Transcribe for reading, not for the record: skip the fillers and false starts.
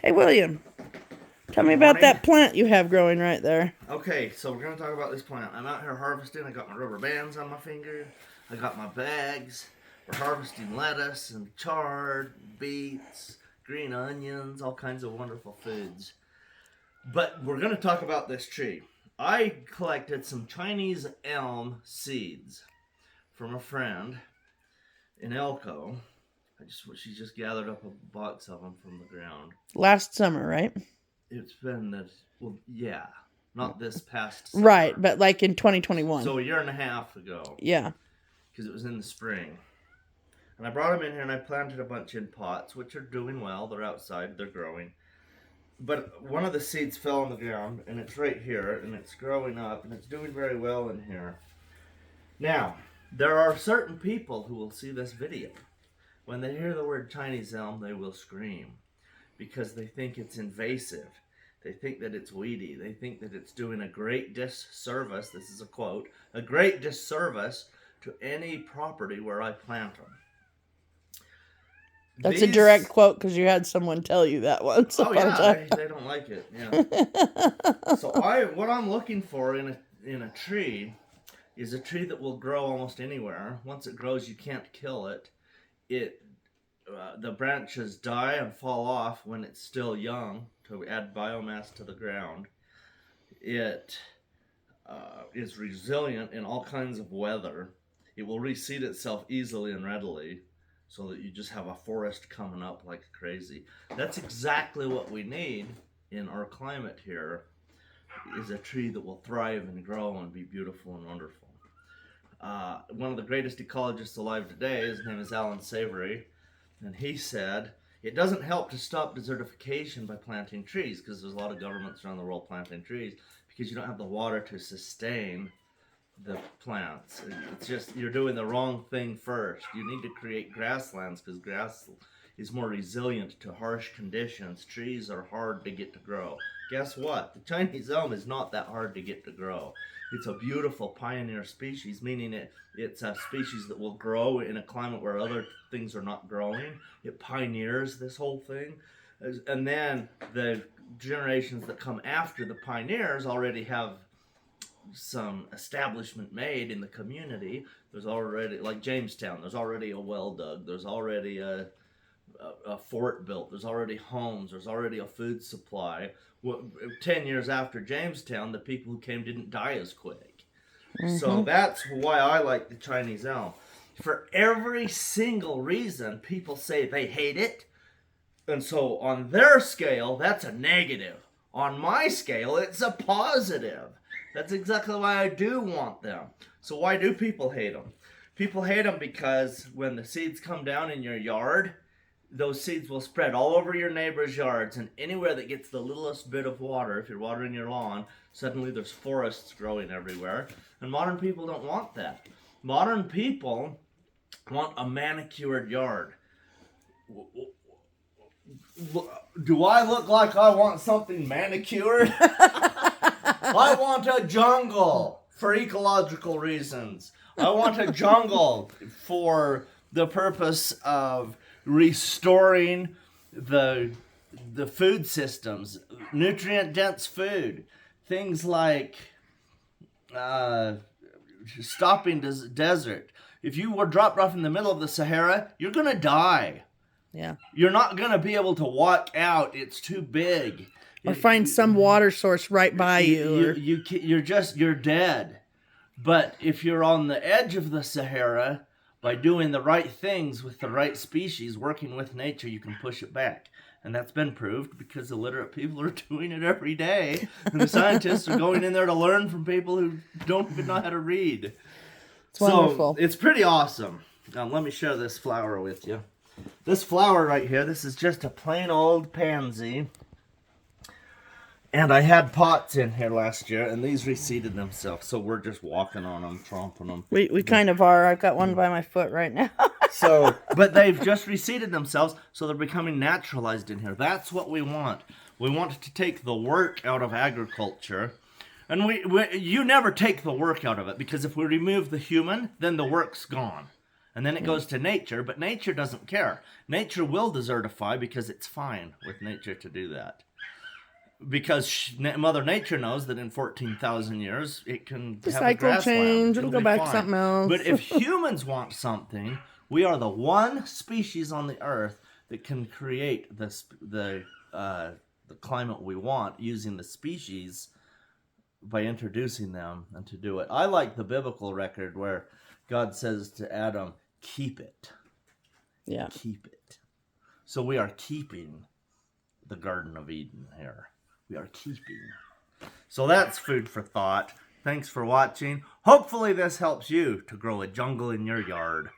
Hey, William, tell me about that plant you have growing right there. Okay, so we're going to talk about this plant. I'm out here harvesting. I got my rubber bands on my finger. I got my bags. We're harvesting lettuce and chard, beets, green onions, all kinds of wonderful foods. But we're going to talk about this tree. I collected some Chinese elm seeds from a friend in Elko. She just gathered up a box of them from the ground. Last summer, right? It's been not this past summer. Right, but like in 2021. So a year and a half ago. Yeah. Because it was in the spring. And I brought them in here and I planted a bunch in pots, which are doing well. They're outside, they're growing. But one of the seeds fell on the ground, and it's right here, and it's growing up, and it's doing very well in here. Now, there are certain people who will see this video. When they hear the word Chinese elm, they will scream because they think it's invasive. They think that it's weedy. They think that it's doing a great disservice, this is a quote, a great disservice to any property where I plant them. That's a direct quote because you had someone tell you that once. Oh yeah, they don't like it. Yeah. So what I'm looking for in a tree is a tree that will grow almost anywhere. Once it grows, you can't kill it. The branches die and fall off when it's still young to add biomass to the ground. It is resilient in all kinds of weather. It will reseed itself easily and readily, so that you just have a forest coming up like crazy. That's exactly what we need in our climate here, is a tree that will thrive and grow and be beautiful and wonderful. One of the greatest ecologists alive today, his name is Alan Savory, and he said, it doesn't help to stop desertification by planting trees, because there's a lot of governments around the world planting trees, because you don't have the water to sustain the plants. It's just, you're doing the wrong thing first. You need to create grasslands, because grass is more resilient to harsh conditions. Trees are hard to get to grow. Guess what? The Chinese elm is not that hard to get to grow. It's a beautiful pioneer species, meaning it's a species that will grow in a climate where other things are not growing. It pioneers this whole thing. And then the generations that come after the pioneers already have some establishment made in the community. There's already, like Jamestown, there's already a well dug, there's already a fort built, there's already homes, there's already a food supply. 10 years after Jamestown, the people who came didn't die as quick. So that's why I like the Chinese elm. For every single reason, people say they hate it, and so on their scale, that's a negative. On my scale, it's a positive. That's exactly why I do want them. So why do people hate them? People hate them because when the seeds come down in your yard, those seeds will spread all over your neighbor's yards, and anywhere that gets the littlest bit of water, if you're watering your lawn, suddenly there's forests growing everywhere. And modern people don't want that. Modern people want a manicured yard. Do I look like I want something manicured? I want a jungle for ecological reasons. I want a jungle for the purpose of restoring the food systems, nutrient-dense food. Things like stopping desert. If you were dropped off in the middle of the Sahara, you're going to die. Yeah. You're not going to be able to walk out. It's too big. Or find some water source right by you. You're dead. But if you're on the edge of the Sahara, by doing the right things with the right species, working with nature, you can push it back. And that's been proved because illiterate people are doing it every day. And the scientists are going in there to learn from people who don't even know how to read. It's wonderful. So it's pretty awesome. Let me share this flower with you. This flower right here, this is just a plain old pansy. And I had pots in here last year, and these reseeded themselves, so we're just walking on them, tromping them. We kind of are. I've got one by my foot right now. But they've just reseeded themselves, so they're becoming naturalized in here. That's what we want. We want to take the work out of agriculture, and you never take the work out of it, because if we remove the human, then the work's gone. And then it goes to nature, but nature doesn't care. Nature will desertify because it's fine with nature to do that. Because Mother Nature knows that in 14,000 years, it can The have a cycle grassland. change, it'll go be back to fine. something else. But if humans want something, we are the one species on the earth that can create the climate we want using the species by introducing them and to do it. I like the biblical record where God says to Adam, keep it. Yeah. Keep it. So we are keeping the Garden of Eden here. We are keeping. So that's food for thought. Thanks for watching. Hopefully this helps you to grow a jungle in your yard.